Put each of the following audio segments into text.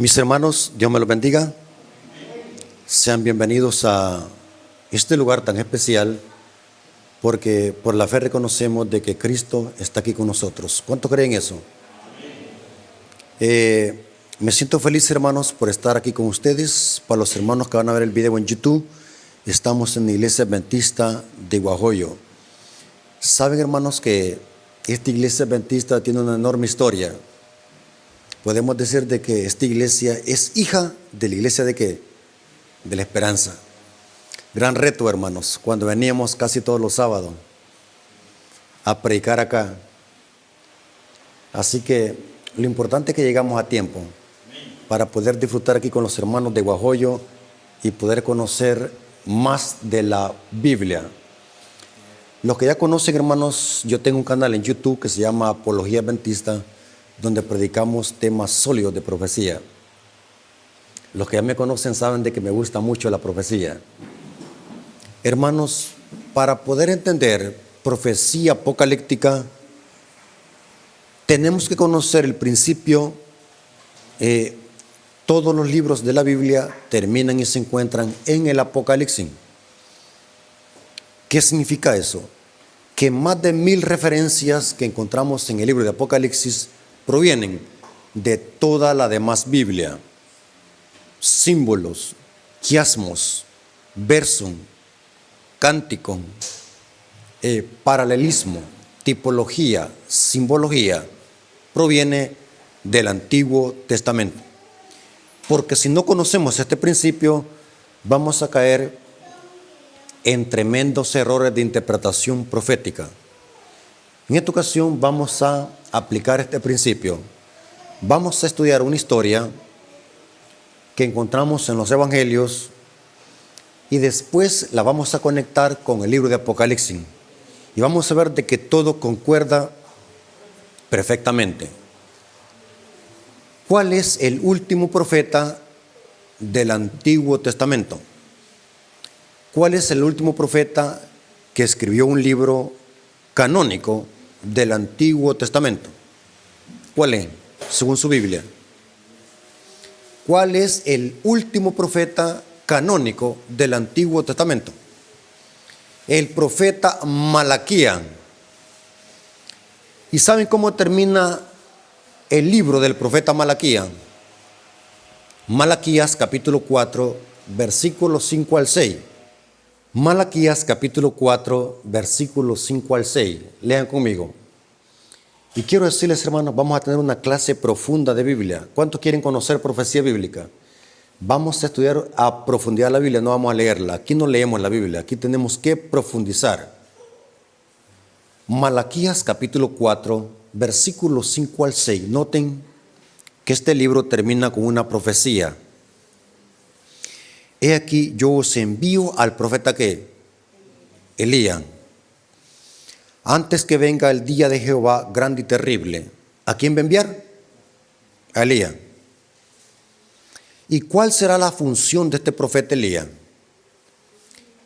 Mis hermanos, Dios me los bendiga. Sean bienvenidos a este lugar tan especial porque por la fe reconocemos de que Cristo está aquí con nosotros. ¿Cuántos creen eso? Me siento feliz, hermanos, por estar aquí con ustedes. Para los hermanos que van a ver el video en YouTube, estamos en la Iglesia Adventista de Guajoyo. Saben, hermanos, que esta Iglesia Adventista tiene una enorme historia. Podemos decir de que esta iglesia es hija de la iglesia de ¿qué? De la esperanza. Gran reto, hermanos, cuando veníamos casi todos los sábados a predicar acá. Así que lo importante es que llegamos a tiempo para poder disfrutar aquí con los hermanos de Guajoyo y poder conocer más de la Biblia. Los que ya conocen, hermanos, yo tengo un canal en YouTube que se llama Apología Adventista, donde predicamos temas sólidos de profecía. Los que ya me conocen saben de que me gusta mucho la profecía. Hermanos, para poder entender profecía apocalíptica, tenemos que conocer el principio. Todos los libros de la Biblia terminan y se encuentran en el Apocalipsis. ¿Qué significa eso? Que más de 1000 referencias que encontramos en el libro de Apocalipsis provienen de toda la demás Biblia. Símbolos, quiasmos, versos, cánticos, paralelismo, tipología, simbología, proviene del Antiguo Testamento. Porque si no conocemos este principio, vamos a caer en tremendos errores de interpretación profética. En esta ocasión vamos a aplicar este principio. Vamos a estudiar una historia que encontramos en los Evangelios y después la vamos a conectar con el libro de Apocalipsis. Y vamos a ver de que todo concuerda perfectamente. ¿Cuál es el último profeta del Antiguo Testamento? ¿Cuál es el último profeta que escribió un libro canónico del Antiguo Testamento? ¿Cuál es, según su Biblia? ¿Cuál es el último profeta canónico del Antiguo Testamento? El profeta Malaquías. ¿Y saben cómo termina el libro del profeta Malaquías? Malaquías capítulo 4, versículos 5 al 6. Malaquías capítulo 4, versículos 5 al 6. Lean conmigo. Y quiero decirles, hermanos, vamos a tener una clase profunda de Biblia. ¿Cuántos quieren conocer profecía bíblica? Vamos a estudiar a profundidad la Biblia, no vamos a leerla. Aquí no leemos la Biblia, aquí tenemos que profundizar. Malaquías capítulo 4, versículos 5 al 6. Noten que este libro termina con una profecía. He aquí, yo os envío al profeta ¿qué? Elías. Antes que venga el día de Jehová grande y terrible. ¿A quién va a enviar? A Elías. ¿Y cuál será la función de este profeta Elías?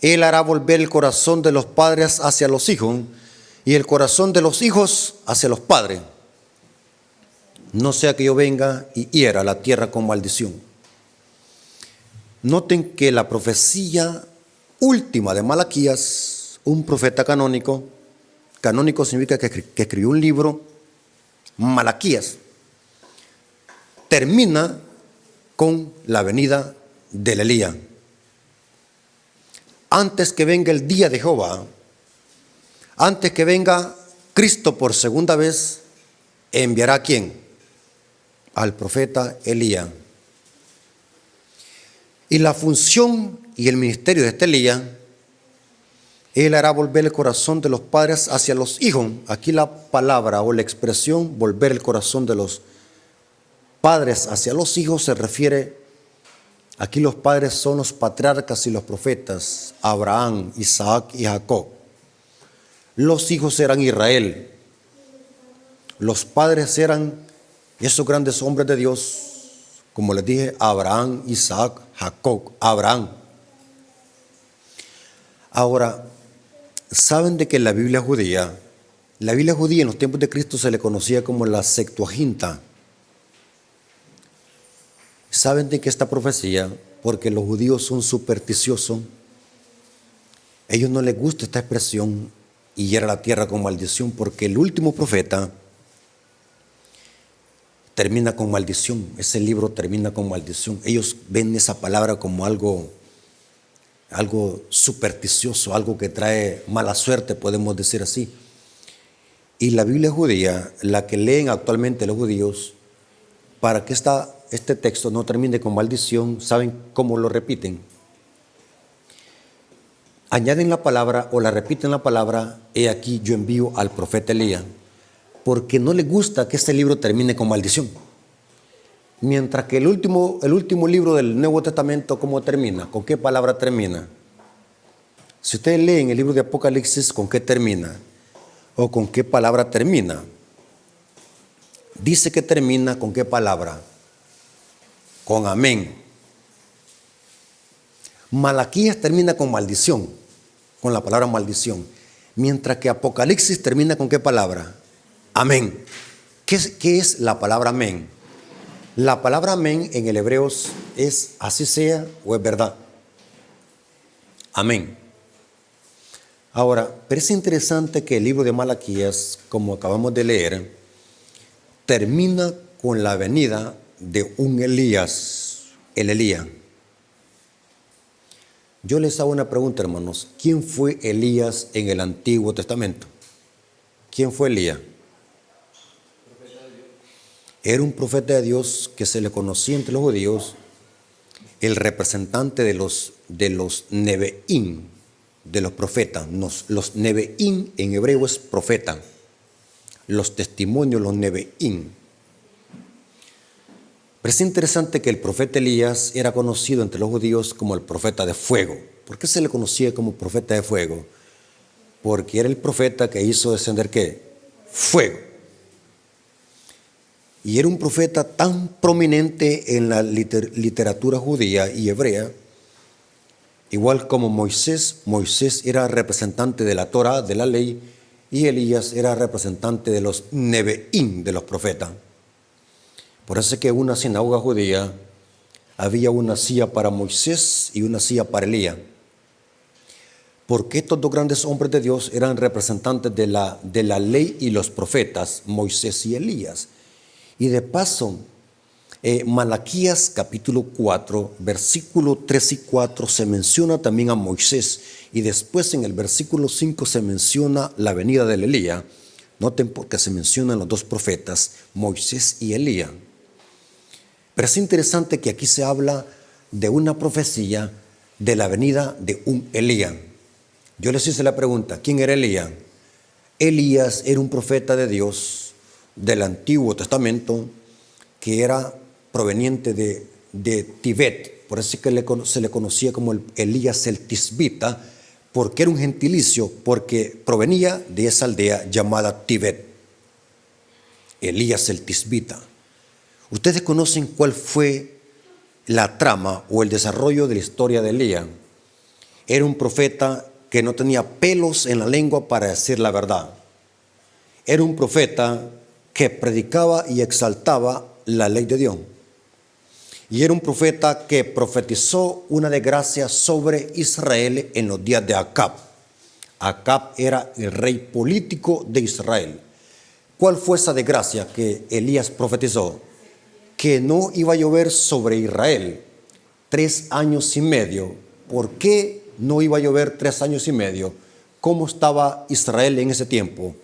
Él hará volver el corazón de los padres hacia los hijos y el corazón de los hijos hacia los padres. No sea que yo venga y hiera la tierra con maldición. Noten que la profecía última de Malaquías, un profeta canónico significa que escribió un libro, Malaquías, termina con la venida del Elías. Antes que venga el día de Jehová, antes que venga Cristo por segunda vez, enviará ¿a quién? Al profeta Elías. Y la función y el ministerio de este Elías, él hará volver el corazón de los padres hacia los hijos. Aquí la palabra o la expresión volver el corazón de los padres hacia los hijos se refiere, aquí los padres son los patriarcas y los profetas, Abraham, Isaac y Jacob. Los hijos eran Israel. Los padres eran esos grandes hombres de Dios, como les dije, Abraham, Isaac, Jacob, Abraham. Ahora, saben de que la Biblia judía en los tiempos de Cristo se le conocía como la Septuaginta. ¿Saben de qué esta profecía? Porque los judíos son supersticiosos. A ellos no les gusta esta expresión, y hiera la tierra con maldición, porque el último profeta termina con maldición. Ese libro termina con maldición. Ellos ven esa palabra como algo supersticioso, algo que trae mala suerte, podemos decir así. Y la Biblia judía, la que leen actualmente los judíos, para que este texto no termine con maldición, ¿saben cómo lo repiten? Añaden la palabra o la repiten la palabra: he aquí yo envío al profeta Elías, porque no les gusta que este libro termine con maldición. Mientras que el último libro del Nuevo Testamento, ¿cómo termina? ¿Con qué palabra termina? Si ustedes leen el libro de Apocalipsis, ¿con qué termina? ¿O con qué palabra termina? Dice que termina ¿con qué palabra? Con amén. Malaquías termina con maldición, con la palabra maldición. Mientras que Apocalipsis termina ¿con qué palabra? Amén. ¿Qué es la palabra amén? La palabra amén en el hebreo es así sea o es verdad. Amén. Ahora, pero es interesante que el libro de Malaquías, como acabamos de leer, termina con la venida de un Elías, el Elías. Yo les hago una pregunta, hermanos. ¿Quién fue Elías en el Antiguo Testamento? ¿Quién fue Elías? Era un profeta de Dios que se le conocía entre los judíos, el representante de los Nebeín, de los profetas. Los Nebeín en hebreo es profeta. Los testimonios, los Nebeín. Pero es interesante que el profeta Elías era conocido entre los judíos como el profeta de fuego. ¿Por qué se le conocía como profeta de fuego? Porque era el profeta que hizo descender ¿qué? Fuego. Y era un profeta tan prominente en la literatura judía y hebrea, igual como Moisés. Moisés era representante de la Torá, de la ley, y Elías era representante de los Nebeín, de los profetas. Por eso es que en una sinagoga judía había una silla para Moisés y una silla para Elías. Porque estos dos grandes hombres de Dios eran representantes de la ley y los profetas, Moisés y Elías. Y de paso, Malaquías capítulo 4, versículo 3 y 4 se menciona también a Moisés. Y después en el versículo 5 se menciona la venida del Elías. Noten porque se mencionan los dos profetas, Moisés y Elías. Pero es interesante que aquí se habla de una profecía de la venida de un Elías. Yo les hice la pregunta, ¿quién era Elías? Elías era un profeta de Dios del Antiguo Testamento que era proveniente de Tibet. Por eso es que se le conocía como Elías el Tisbita, porque era un gentilicio, porque provenía de esa aldea llamada Tibet. Elías el Tisbita. ¿Ustedes conocen cuál fue la trama o el desarrollo de la historia de Elías? Era un profeta que no tenía pelos en la lengua para decir la verdad. Era un profeta que predicaba y exaltaba la ley de Dios. Y era un profeta que profetizó una desgracia sobre Israel en los días de Acab. Acab era el rey político de Israel. ¿Cuál fue esa desgracia que Elías profetizó? Que no iba a llover sobre Israel 3 años y medio. ¿Por qué no iba a llover 3 años y medio? ¿Cómo estaba Israel en ese tiempo?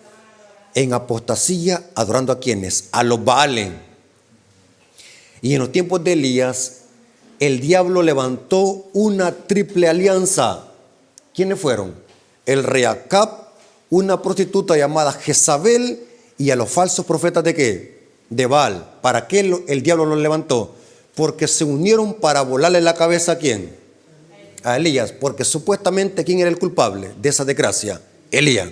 En apostasía, adorando a quienes, a los Baales. Y en los tiempos de Elías, el diablo levantó una triple alianza. ¿Quiénes fueron? El rey Acab, una prostituta llamada Jezabel y a los falsos profetas de ¿qué? De Baal. ¿Para qué el diablo los levantó? Porque se unieron para volarle la cabeza ¿a quién? A Elías. Porque supuestamente ¿quién era el culpable de esa desgracia? Elías.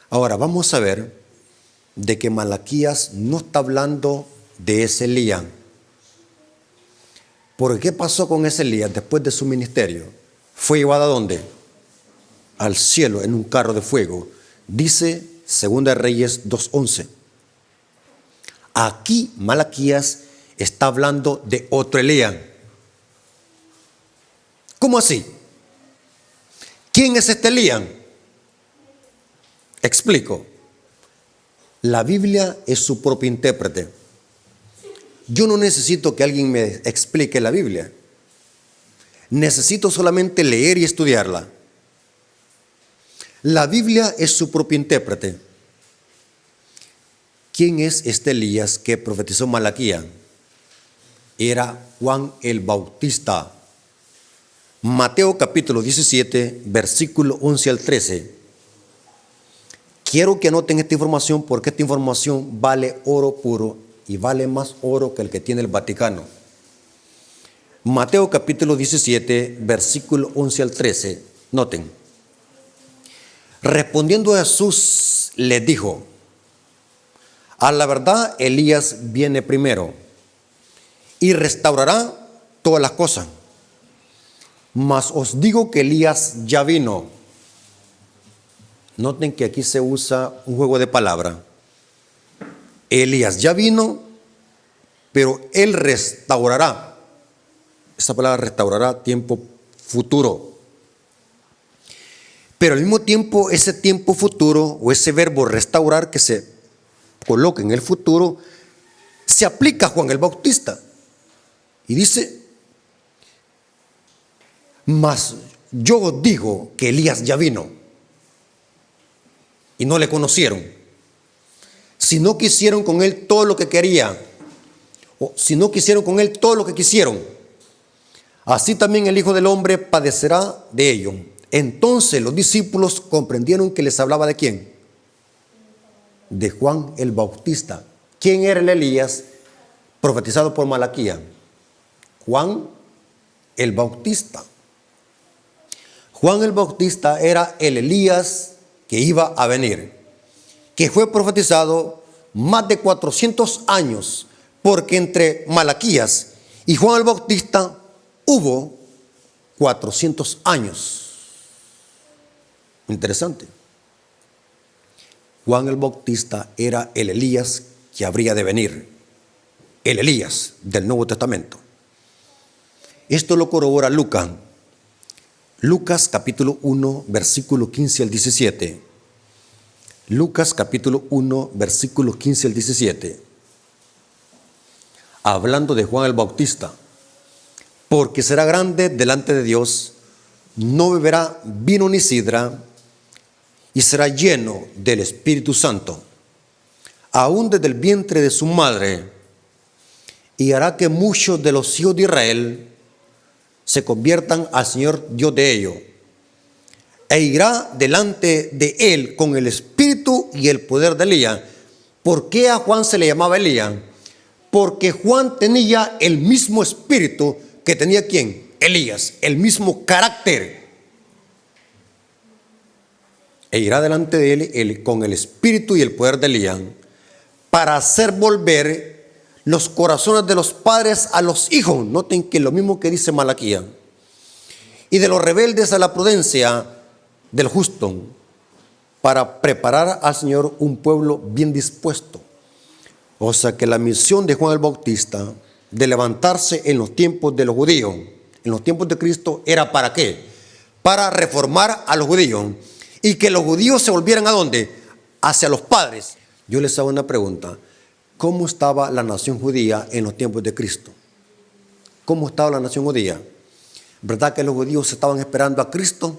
Ahora vamos a ver de que Malaquías no está hablando de ese Elías. ¿Por qué pasó con ese Elías después de su ministerio? ¿Fue llevado a dónde? Al cielo en un carro de fuego. Dice 2 Reyes 2:11. Aquí Malaquías está hablando de otro Elías. ¿Cómo así? ¿Quién es este Elías? Explico. La Biblia es su propio intérprete. Yo no necesito que alguien me explique la Biblia. Necesito solamente leer y estudiarla. La Biblia es su propio intérprete. ¿Quién es este Elías que profetizó Malaquías? Era Juan el Bautista. Mateo capítulo 17, versículo 11 al 13. Quiero que anoten esta información porque esta información vale oro puro y vale más oro que el que tiene el Vaticano. Mateo capítulo 17, versículo 11 al 13. Noten. Respondiendo Jesús les dijo: a la verdad Elías viene primero y restaurará todas las cosas. Mas os digo que Elías ya vino. Noten que aquí se usa un juego de palabras. Elías ya vino, pero él restaurará. Esta palabra restaurará, tiempo futuro. Pero al mismo tiempo, ese tiempo futuro o ese verbo restaurar que se coloca en el futuro, se aplica a Juan el Bautista. Y dice: mas yo os digo que Elías ya vino. Y no le conocieron. Si no quisieron con él todo lo que querían, o si no quisieron con él todo lo que quisieron, así también el Hijo del Hombre padecerá de ello. Entonces los discípulos comprendieron que les hablaba de ¿quién? De Juan el Bautista. ¿Quién era el Elías profetizado por Malaquías? Juan el Bautista. Juan el Bautista era el Elías que iba a venir, que fue profetizado más de 400 años, porque entre Malaquías y Juan el Bautista hubo 400 años. Interesante. Juan el Bautista era el Elías que habría de venir, el Elías del Nuevo Testamento. Esto lo corrobora Lucas. Lucas capítulo 1, versículo 15 al 17. Lucas capítulo 1, versículo 15 al 17. Hablando de Juan el Bautista. Porque será grande delante de Dios, no beberá vino ni sidra, y será lleno del Espíritu Santo, aún desde el vientre de su madre, y hará que muchos de los hijos de Israel se conviertan al Señor Dios de ellos, e irá delante de él con el espíritu y el poder de Elías. ¿Por qué a Juan se le llamaba Elías? Porque Juan tenía el mismo espíritu que tenía ¿quién? Elías, el mismo carácter. E irá delante de él con el espíritu y el poder de Elías, para hacer volver los corazones de los padres a los hijos. Noten que lo mismo que dice Malaquías. Y de los rebeldes a la prudencia del justo, para preparar al Señor un pueblo bien dispuesto. O sea que la misión de Juan el Bautista de levantarse en los tiempos de los judíos, en los tiempos de Cristo, era ¿para qué? Para reformar a los judíos y que los judíos se volvieran ¿a dónde? Hacia los padres. Yo les hago una pregunta. ¿Cómo estaba la nación judía en los tiempos de Cristo? ¿Cómo estaba la nación judía? ¿Verdad que los judíos estaban esperando a Cristo?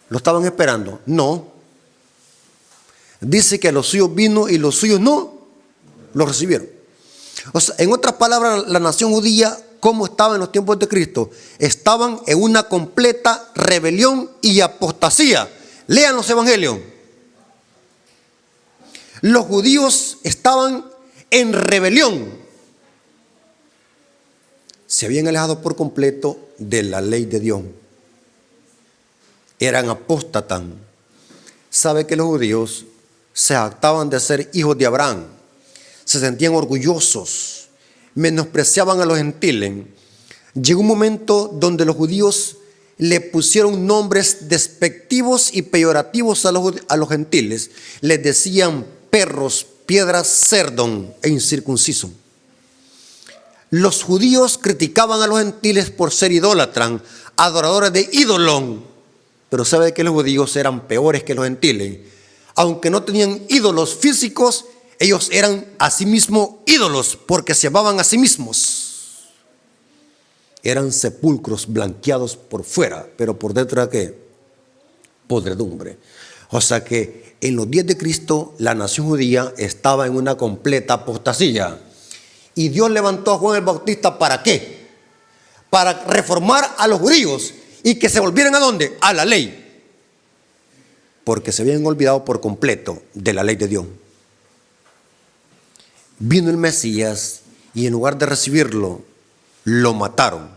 ¿Lo estaban esperando? No. Dice que a los suyos vino y los suyos no lo recibieron. O sea, en otras palabras, la nación judía, ¿cómo estaba en los tiempos de Cristo? Estaban en una completa rebelión y apostasía. Lean los evangelios. Los judíos estaban en rebelión. Se habían alejado por completo de la ley de Dios. Eran apóstatas. Sabe que los judíos se jactaban de ser hijos de Abraham. Se sentían orgullosos. Menospreciaban a los gentiles. Llegó un momento donde los judíos le pusieron nombres despectivos y peyorativos a los gentiles. Les decían perros, piedras cerdon e incircunciso. Los judíos criticaban a los gentiles por ser idólatras, adoradores de ídolon. Pero sabe que los judíos eran peores que los gentiles. Aunque no tenían ídolos físicos, ellos eran a sí mismos ídolos porque se amaban a sí mismos. Eran sepulcros blanqueados por fuera, pero por dentro era ¿qué? Podredumbre. O sea que en los días de Cristo la nación judía estaba en una completa apostasía. Y Dios levantó a Juan el Bautista ¿para qué? Para reformar a los judíos y que se volvieran ¿a dónde? A la ley. Porque se habían olvidado por completo de la ley de Dios. Vino el Mesías y en lugar de recibirlo, lo mataron.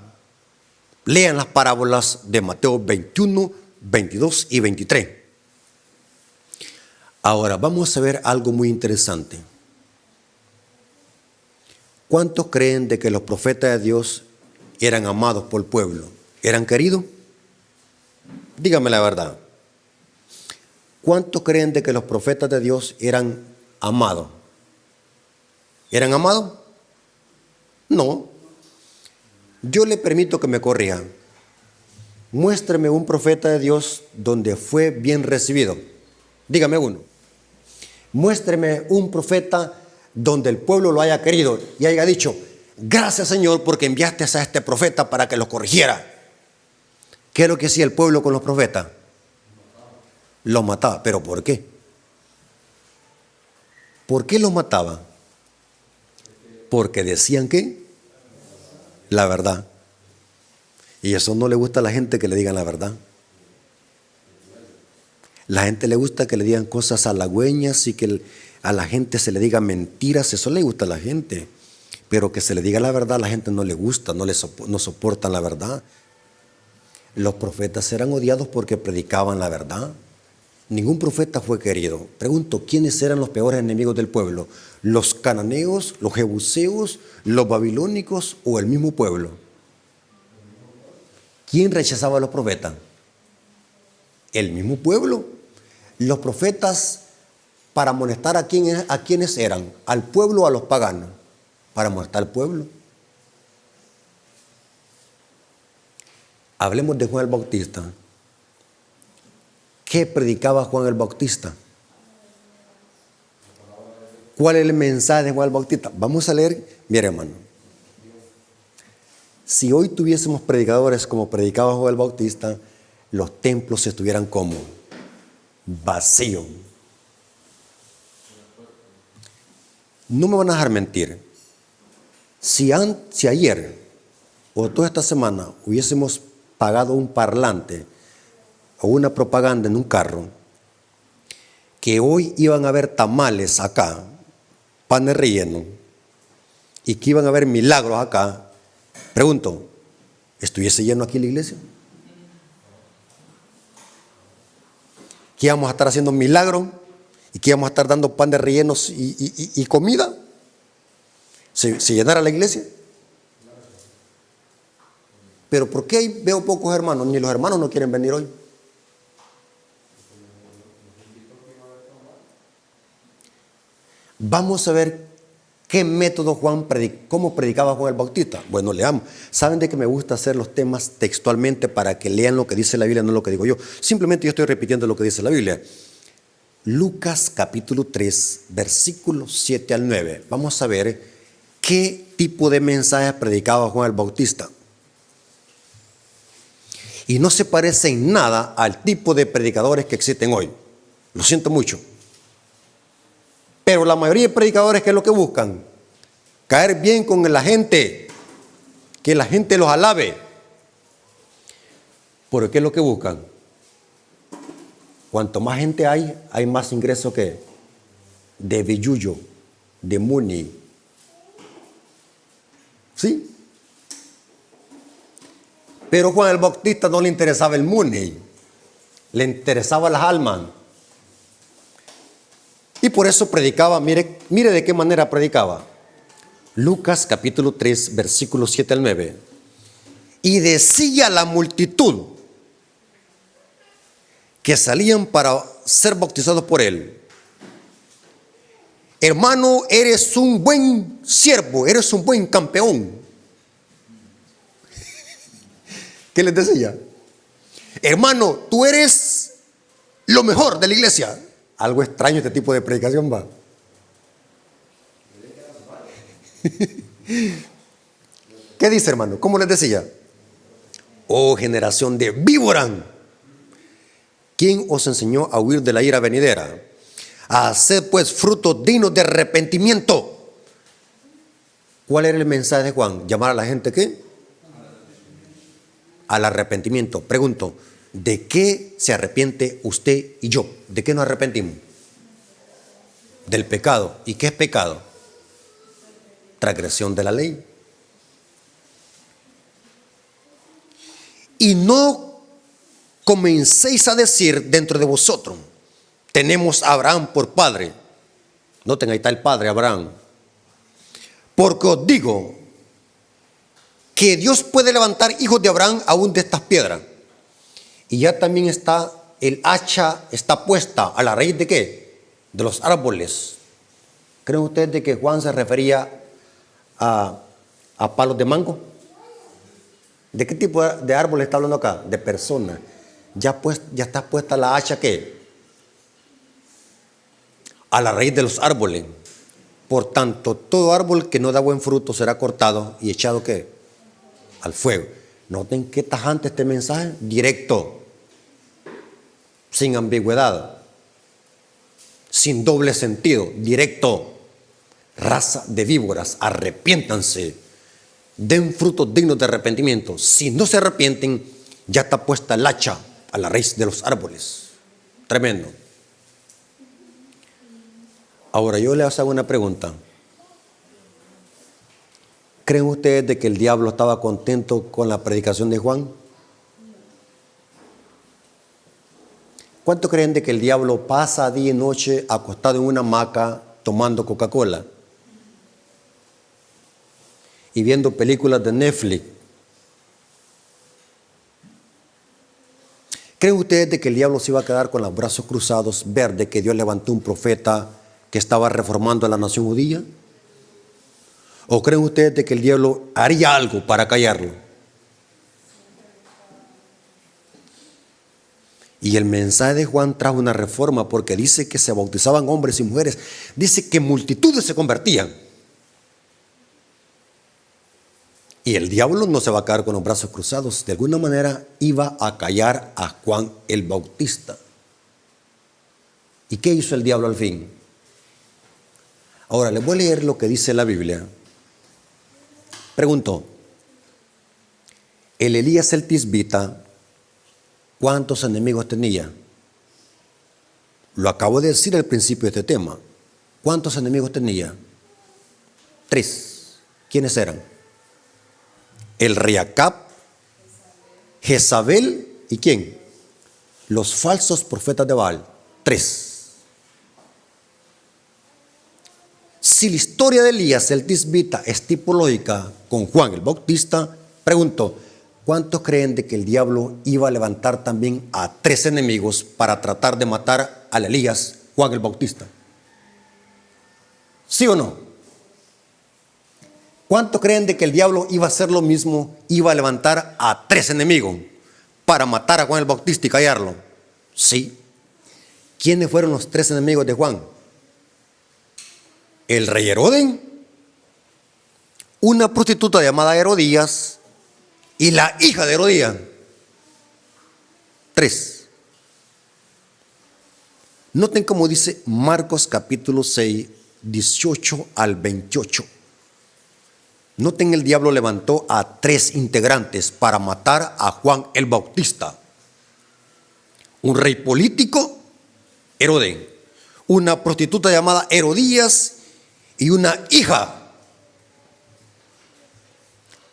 Lean las parábolas de Mateo 21, 22 y 23. Ahora vamos a ver algo muy interesante. ¿Cuántos creen de que los profetas de Dios eran amados por el pueblo? ¿Eran queridos? Dígame la verdad. ¿Cuántos creen de que los profetas de Dios eran amados? ¿Eran amados? No. Yo le permito que me corrija. Muéstreme un profeta de Dios donde fue bien recibido. Dígame uno. Muéstreme un profeta donde el pueblo lo haya querido y haya dicho, gracias Señor porque enviaste a este profeta para que los corrigiera. ¿Qué es lo que hacía el pueblo con los profetas? Los mataba. ¿Pero por qué? ¿Por qué los mataba? Porque decían que la verdad. Y eso no le gusta a la gente que le digan la verdad. La gente le gusta que le digan cosas halagüeñas y que a la gente se le diga mentiras. Eso le gusta a la gente. Pero que se le diga la verdad a la gente no le gusta, no soportan la verdad. Los profetas eran odiados porque predicaban la verdad. Ningún profeta fue querido. Pregunto, ¿quiénes eran los peores enemigos del pueblo? ¿Los cananeos, los jebuseos, los babilónicos o el mismo pueblo? ¿Quién rechazaba a los profetas? El mismo pueblo. Los profetas, para molestar a quiénes eran, al pueblo o a los paganos, para molestar al pueblo. Hablemos de Juan el Bautista. ¿Qué predicaba Juan el Bautista? ¿Cuál es el mensaje de Juan el Bautista? Vamos a leer, mire hermano. Si hoy tuviésemos predicadores como predicaba Juan el Bautista, los templos estuvieran como vacíos. No me van a dejar mentir. Si ayer o toda esta semana hubiésemos pagado un parlante o una propaganda en un carro, que hoy iban a haber tamales acá, panes rellenos, y que iban a haber milagros acá, pregunto, ¿estuviese lleno aquí la iglesia? ¿Que íbamos a estar haciendo milagros? ¿Y que íbamos a estar dando pan de rellenos y comida? ¿Se llenara la iglesia? Pero ¿por qué veo pocos hermanos? Ni los hermanos no quieren venir hoy. Vamos a ver qué método cómo predicaba Juan el Bautista. Bueno, leamos. Saben de que me gusta hacer los temas textualmente para que lean lo que dice la Biblia, no lo que digo yo. Simplemente yo estoy repitiendo lo que dice la Biblia. Lucas capítulo 3, versículos 7 al 9. Vamos a ver qué tipo de mensajes predicaba Juan el Bautista. Y no se parece en nada al tipo de predicadores que existen hoy. Lo siento mucho. Pero la mayoría de predicadores, ¿qué es lo que buscan? Caer bien con la gente, que la gente los alabe. ¿Por qué es lo que buscan? Cuanto más gente hay más ingresos que de billuyo, de money. ¿Sí? Pero Juan el Bautista no le interesaba el money, le interesaba las almas. Y por eso predicaba, mire de qué manera predicaba. Lucas capítulo 3, versículos 7 al 9. Y decía la multitud que salían para ser bautizados por él: hermano, eres un buen siervo, eres un buen campeón. ¿Qué les decía? Hermano, tú eres lo mejor de la iglesia. Algo extraño este tipo de predicación, va. ¿Qué dice, hermano? ¿Cómo les decía? Oh, generación de víbora, ¿quién os enseñó a huir de la ira venidera? Haced pues frutos dignos de arrepentimiento. ¿Cuál era el mensaje de Juan? ¿Llamar a la gente qué? Al arrepentimiento. Pregunto, ¿de qué se arrepiente usted y yo? ¿De qué nos arrepentimos? Del pecado. ¿Y qué es pecado? Transgresión de la ley. Y no comencéis a decir dentro de vosotros, tenemos a Abraham por padre. Noten, ahí está el padre Abraham. Porque os digo que Dios puede levantar hijos de Abraham aún de estas piedras. Y ya también está el hacha, está puesta a la raíz de ¿qué? De los árboles. ¿Creen ustedes de que Juan se refería a palos de mango? ¿De qué tipo de árbol está hablando acá? De personas. Ya está puesta la hacha ¿qué? A la raíz de los árboles. Por tanto, todo árbol que no da buen fruto será cortado y echado ¿qué? Al fuego. Noten qué tajante este mensaje, directo, sin ambigüedad, sin doble sentido, directo. Raza de víboras, arrepiéntanse, den frutos dignos de arrepentimiento. Si no se arrepienten, ya está puesta el hacha a la raíz de los árboles. Tremendo. Ahora yo les hago una pregunta. ¿Creen ustedes de que el diablo estaba contento con la predicación de Juan? ¿Cuánto creen de que el diablo pasa día y noche acostado en una hamaca tomando Coca-Cola y viendo películas de Netflix? ¿Creen ustedes de que el diablo se iba a quedar con los brazos cruzados, ver de que Dios levantó un profeta que estaba reformando a la nación judía? ¿O creen ustedes de que el diablo haría algo para callarlo? Y el mensaje de Juan trajo una reforma porque dice que se bautizaban hombres y mujeres. Dice que multitudes se convertían. Y el diablo no se va a quedar con los brazos cruzados. De alguna manera iba a callar a Juan el Bautista. ¿Y qué hizo el diablo al fin? Ahora les voy a leer lo que dice la Biblia. Pregunto, el Elías el Tisbita, ¿cuántos enemigos tenía? Lo acabo de decir al principio de este tema. ¿Cuántos enemigos tenía? 3. ¿Quiénes eran? El rey Acab, Jezabel y ¿quién? Los falsos profetas de Baal. 3. Si la historia de Elías el Tisbita es tipológica con Juan el Bautista, pregunto, ¿cuántos creen de que el diablo iba a levantar también a 3 enemigos para tratar de matar al Elías, Juan el Bautista? ¿Sí o no? ¿Cuántos creen de que el diablo iba a hacer lo mismo, iba a levantar a 3 enemigos para matar a Juan el Bautista y callarlo? Sí. ¿Quiénes fueron los 3 enemigos de Juan? El rey Herodes, una prostituta llamada Herodías y la hija de Herodías. 3. Noten cómo dice Marcos capítulo 6, 18 al 28. Noten, el diablo levantó a 3 integrantes para matar a Juan el Bautista. Un rey político, Herodes, una prostituta llamada Herodías y una hija.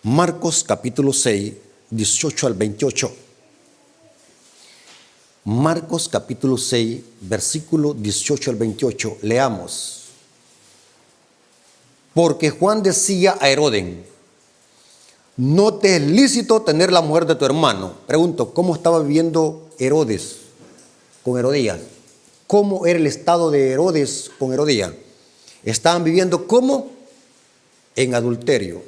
Marcos capítulo 6, 18 al 28. Marcos capítulo 6, versículo 18 al 28. Leamos. Porque Juan decía a Herodes, no te es lícito tener la mujer de tu hermano. Pregunto, ¿cómo estaba viviendo Herodes con Herodías? ¿Cómo era el estado de Herodes con Herodías? estaban viviendo ¿cómo? En adulterio.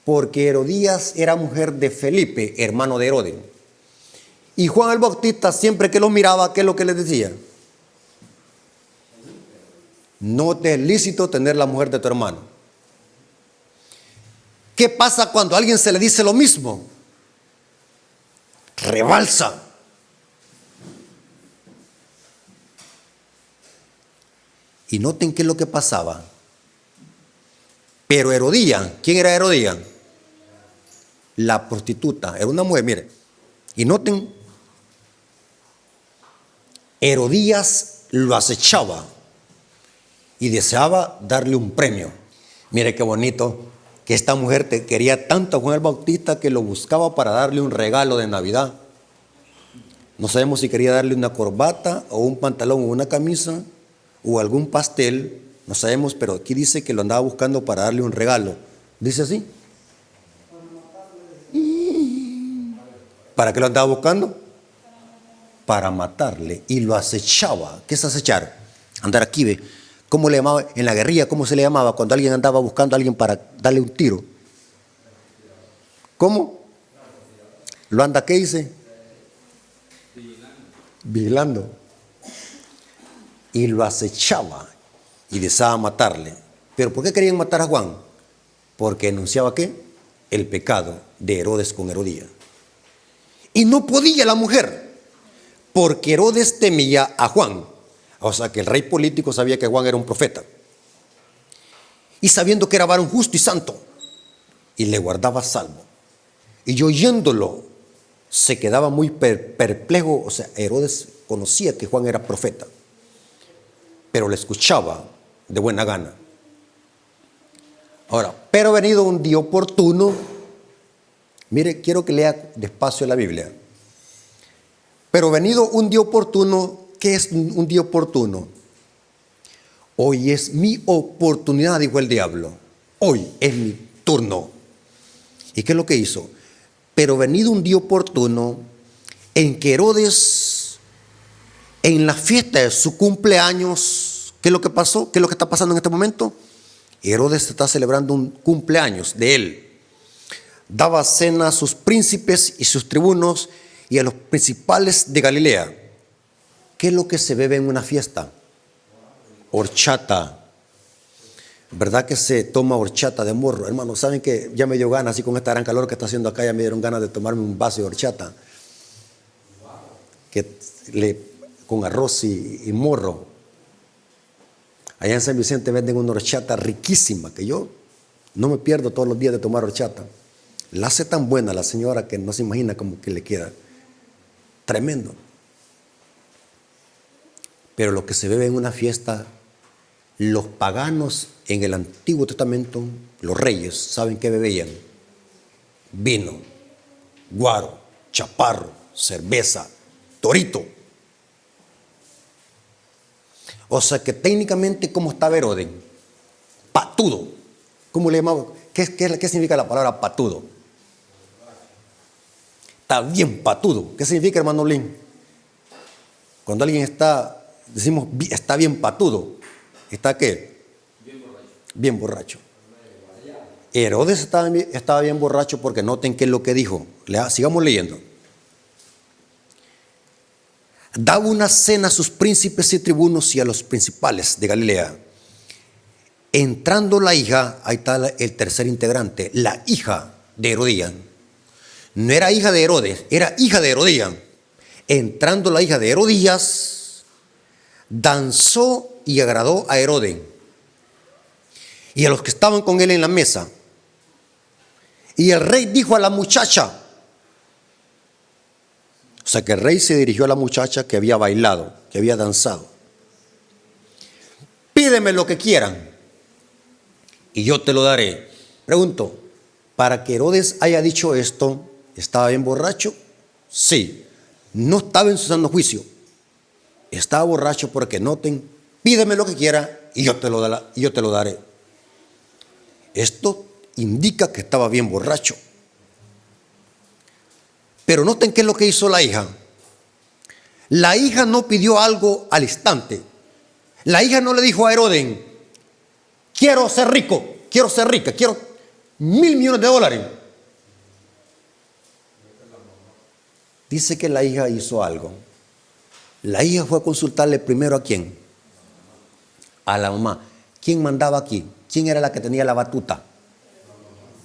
Porque Herodías era mujer de Felipe, hermano de Herodes. Y Juan el Bautista, siempre que los miraba, ¿qué es lo que les decía? No te es lícito tener la mujer de tu hermano. ¿Qué pasa cuando a alguien se le dice lo mismo? Rebalsa. Y noten qué es lo que pasaba. Pero Herodías, ¿quién era Herodías? La prostituta, era una mujer, mire. Y noten, Herodías lo acechaba y deseaba darle un premio. Mire qué bonito que esta mujer quería tanto a Juan el Bautista que lo buscaba para darle un regalo de Navidad. No sabemos si quería darle una corbata o un pantalón o una camisa o algún pastel, no sabemos, pero aquí dice que lo andaba buscando para darle un regalo. Dice así. ¿Para qué lo andaba buscando? Para matarle, y lo acechaba. ¿Qué es acechar? Andar aquí, ve. ¿Cómo le llamaba? En la guerrilla, ¿cómo se le llamaba cuando alguien andaba buscando a alguien para darle un tiro? ¿Cómo? ¿Lo anda qué dice? Vigilando. Y lo acechaba y deseaba matarle. ¿Pero por qué querían matar a Juan? Porque enunciaba ¿qué? El pecado de Herodes con Herodías. Y no podía la mujer, porque Herodes temía a Juan. O sea que el rey político sabía que Juan era un profeta. Y sabiendo que era varón justo y santo, y le guardaba salvo. Y oyéndolo, se quedaba muy perplejo. O sea, Herodes conocía que Juan era profeta, pero le escuchaba de buena gana. Ahora, pero venido un día oportuno, mire, quiero que lea despacio la Biblia. Pero venido un día oportuno, ¿qué es un día oportuno? Hoy es mi oportunidad, dijo el diablo. Hoy es mi turno. ¿Y qué es lo que hizo? Pero venido un día oportuno en que Herodes, en la fiesta de su cumpleaños, ¿qué es lo que pasó? ¿Qué es lo que está pasando en este momento? Herodes está celebrando un cumpleaños de él. Daba cena a sus príncipes y sus tribunos y a los principales de Galilea. ¿Qué es lo que se bebe en una fiesta? Horchata. ¿Verdad que se toma horchata de morro? Hermanos, ¿saben que ya me dio ganas, así con esta gran calor que está haciendo acá, ya me dieron ganas de tomarme un vaso de horchata? Con arroz y morro. Allá en San Vicente venden una horchata riquísima, que yo no me pierdo todos los días de tomar horchata. La hace tan buena la señora que no se imagina cómo que le queda. Tremendo. Pero lo que se bebe en una fiesta, los paganos en el Antiguo Testamento, los reyes, ¿saben qué bebían? Vino, guaro, chaparro, cerveza, torito. O sea que técnicamente, ¿cómo estaba Herodes? Patudo. ¿Cómo le llamaba? ¿Qué significa la palabra patudo? Está bien patudo. ¿Qué significa, hermano Lin? Cuando alguien está, decimos, está bien patudo. ¿Está qué? Bien borracho. Bien borracho. Herodes estaba bien borracho porque noten qué es lo que dijo. Sigamos leyendo. Daba una cena a sus príncipes y tribunos y a los principales de Galilea. Entrando la hija, ahí está el tercer integrante, la hija de Herodías. No era hija de Herodes, era hija de Herodías. Entrando la hija de Herodías, danzó y agradó a Herodes y a los que estaban con él en la mesa. Y el rey dijo a la muchacha, o sea que el rey se dirigió a la muchacha que había bailado, que había danzado: pídeme lo que quieran y yo te lo daré. Pregunto, para que Herodes haya dicho esto, ¿estaba bien borracho? Sí. No estaba en su sano juicio. Estaba borracho porque noten, pídeme lo que quiera y yo te lo daré. Esto indica que estaba bien borracho. Pero noten qué es lo que hizo la hija. La hija no pidió algo al instante. La hija no le dijo a Herodes: quiero ser rico, quiero ser rica, quiero $1,000,000,000. Dice que la hija hizo algo. La hija fue a consultarle primero ¿a quién? A la mamá. ¿Quién mandaba aquí? ¿Quién era la que tenía la batuta?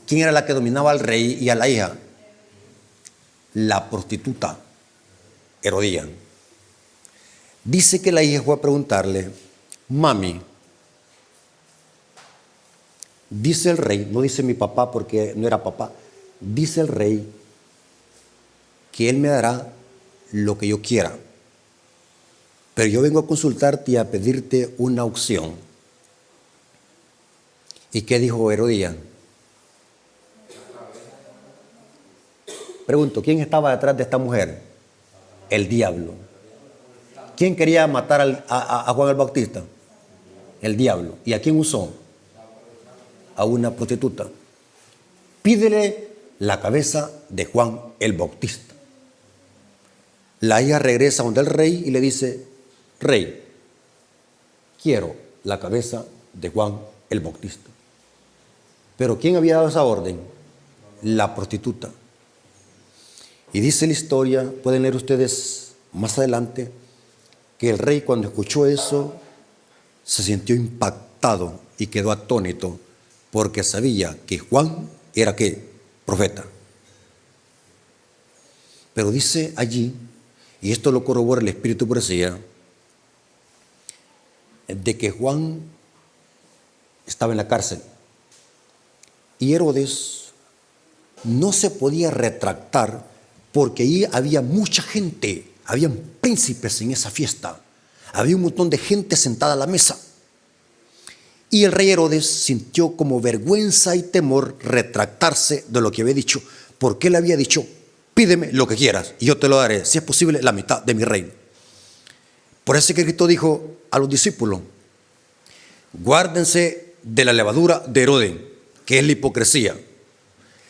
¿Quién era la que dominaba al rey y a la hija? La prostituta, Herodías. Dice que la hija fue a preguntarle, mami, dice el rey, no dice mi papá porque no era papá, dice el rey que él me dará lo que yo quiera. Pero yo vengo a consultarte y a pedirte una opción. ¿Y qué dijo Herodías? Pregunto, ¿quién estaba detrás de esta mujer? El diablo. ¿Quién quería matar a Juan el Bautista? El diablo. ¿Y a quién usó? A una prostituta. Pídele la cabeza de Juan el Bautista. La hija regresa donde el rey y le dice, rey, quiero la cabeza de Juan el Bautista. Pero ¿quién había dado esa orden? La prostituta. Y dice la historia, pueden leer ustedes más adelante, que el rey cuando escuchó eso se sintió impactado y quedó atónito porque sabía que Juan era ¿qué? Profeta. Pero dice allí, y esto lo corrobora el Espíritu Profecía, de que Juan estaba en la cárcel y Herodes no se podía retractar porque ahí había mucha gente, habían príncipes en esa fiesta, había un montón de gente sentada a la mesa. Y el rey Herodes sintió como vergüenza y temor retractarse de lo que había dicho, porque él había dicho, pídeme lo que quieras y yo te lo daré, si es posible, la mitad de mi reino. Por eso que Cristo dijo a los discípulos, guárdense de la levadura de Herodes, que es la hipocresía.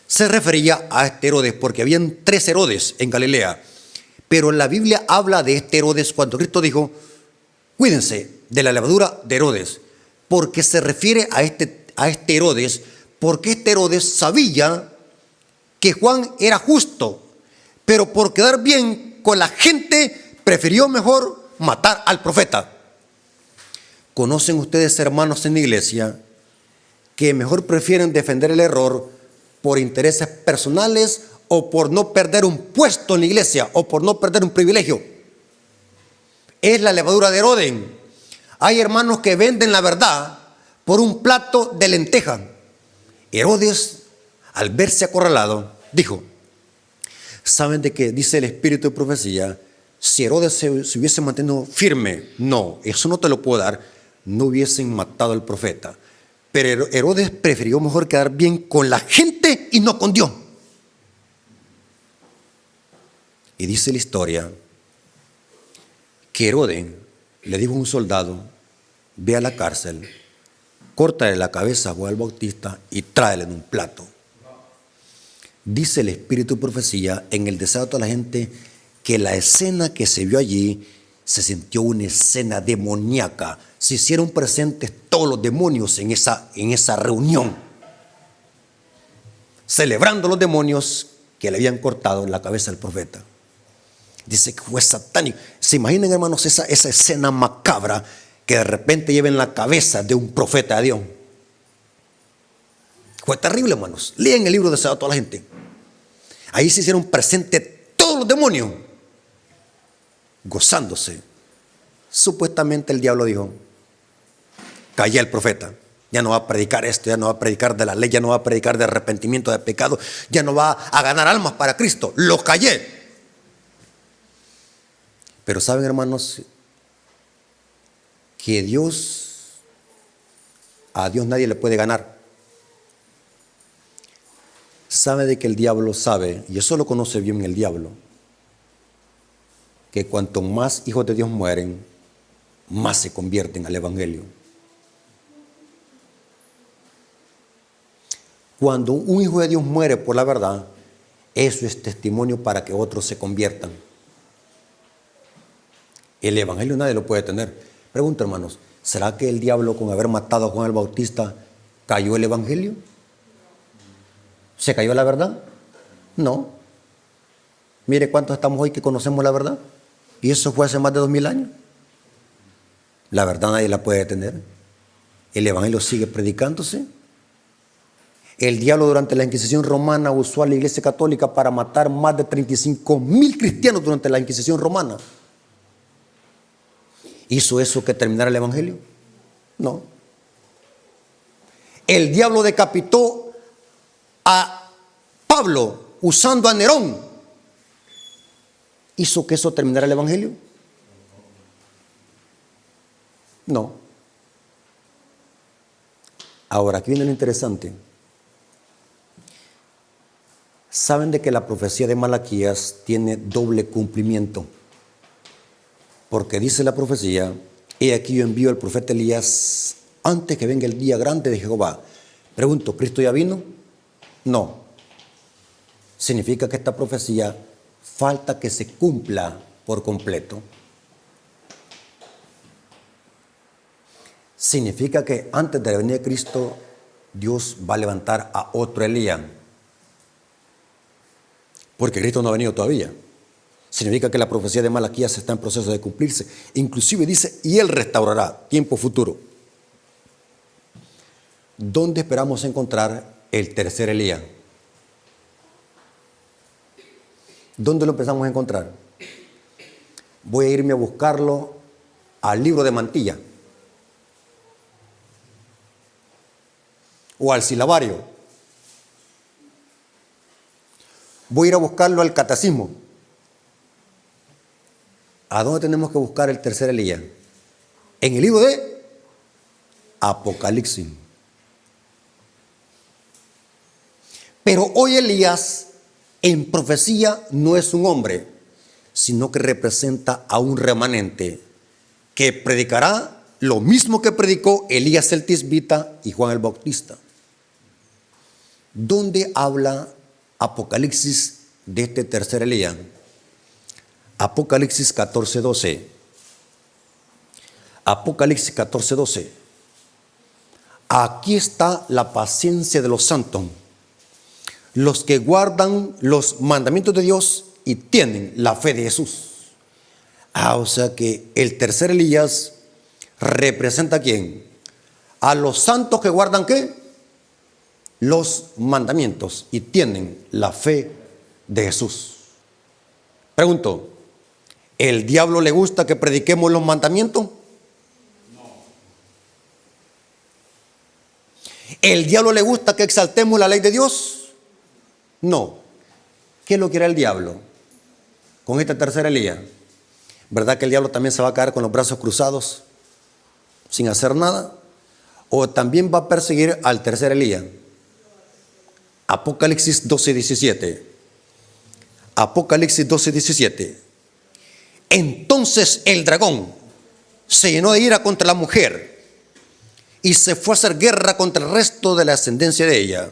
Se refería a este Herodes porque habían 3 Herodes en Galilea, pero la Biblia habla de este Herodes cuando Cristo dijo, cuídense de la levadura de Herodes, porque se refiere a este Herodes, porque este Herodes sabía que Juan era justo, pero por quedar bien con la gente prefirió mejor matar al profeta. ¿Conocen ustedes, hermanos en la iglesia, que mejor prefieren defender el error por intereses personales o por no perder un puesto en la iglesia o por no perder un privilegio? Es la levadura de Herodes. Hay hermanos que venden la verdad por un plato de lentejas. Herodes, al verse acorralado, dijo, ¿saben de qué? Dice el Espíritu de Profecía, si Herodes se hubiese mantenido firme, no, eso no te lo puedo dar, no hubiesen matado al profeta. Pero Herodes prefirió mejor quedar bien con la gente y no con Dios. Y dice la historia que Herodes le dijo a un soldado, ve a la cárcel, córtale la cabeza a Juan el Bautista y tráele en un plato. Dice el Espíritu de Profecía en el deseo de toda la gente que la escena que se vio allí se sintió una escena demoníaca. Se hicieron presentes todos los demonios en esa reunión, celebrando los demonios que le habían cortado la cabeza al profeta. Dice que fue satánico. ¿Se imaginan, hermanos, esa escena macabra que de repente lleven la cabeza de un profeta de Dios? Fue terrible, hermanos. Lean el libro de Deseo a toda la gente. Ahí se hicieron presentes todos los demonios, gozándose. Supuestamente el diablo dijo, calla el profeta, ya no va a predicar esto, ya no va a predicar de la ley, ya no va a predicar de arrepentimiento de pecado, ya no va a ganar almas para Cristo, lo callé. Pero saben, hermanos, que a Dios nadie le puede ganar. Sabe de que el diablo sabe, y eso lo conoce bien el diablo, que cuanto más hijos de Dios mueren, más se convierten al evangelio. Cuando un hijo de Dios muere por la verdad, eso es testimonio para que otros se conviertan. El evangelio nadie lo puede tener. Pregunto, hermanos, ¿Será que el diablo, con haber matado a Juan el Bautista, cayó el evangelio? ¿Se cayó la verdad? No. Mire cuántos estamos hoy que conocemos la verdad. Y eso fue hace más de 2000 años. La verdad nadie la puede detener. El evangelio sigue predicándose. El diablo durante la Inquisición romana usó a la Iglesia Católica para matar más de 35,000 cristianos durante la Inquisición romana. ¿Hizo eso que terminara el evangelio? No. El diablo decapitó a Pablo usando a Nerón. ¿Hizo que eso terminara el evangelio? No. Ahora, aquí viene lo interesante. Saben de que la profecía de Malaquías tiene doble cumplimiento. Porque dice la profecía: he aquí yo envío al profeta Elías antes que venga el día grande de Jehová. Pregunto, ¿Cristo ya vino? No. Significa que esta profecía falta que se cumpla por completo. Significa que antes de la venida de Cristo, Dios va a levantar a otro Elías. Porque Cristo no ha venido todavía. Significa que la profecía de Malaquías está en proceso de cumplirse. Inclusive dice, y Él restaurará, tiempo futuro. ¿Dónde esperamos encontrar el tercer Elías? ¿Dónde lo empezamos a encontrar? Voy a irme a buscarlo al libro de Mantilla o al silabario. Voy a ir a buscarlo al catecismo. ¿A dónde tenemos que buscar el tercer Elías? En el libro de Apocalipsis. Pero hoy Elías en profecía no es un hombre, sino que representa a un remanente que predicará lo mismo que predicó Elías el Tisbita y Juan el Bautista. ¿Dónde habla Apocalipsis de este tercer Elías? Apocalipsis 14:12. Apocalipsis 14:12. Aquí está la paciencia de los santos, los que guardan los mandamientos de Dios y tienen la fe de Jesús. O sea que el tercer Elías representa ¿a quién? A los santos que guardan ¿qué? Los mandamientos y tienen la fe de Jesús. Pregunto, ¿el diablo le gusta que prediquemos los mandamientos? No. ¿El diablo le gusta que exaltemos la ley de Dios? No. ¿Qué es lo que hará el diablo con este tercer Elías? ¿Verdad que el diablo también se va a caer con los brazos cruzados sin hacer nada? ¿O también va a perseguir al tercer Elías? Apocalipsis 12:17. Apocalipsis 12:17. Entonces el dragón se llenó de ira contra la mujer y se fue a hacer guerra contra el resto de la ascendencia de ella,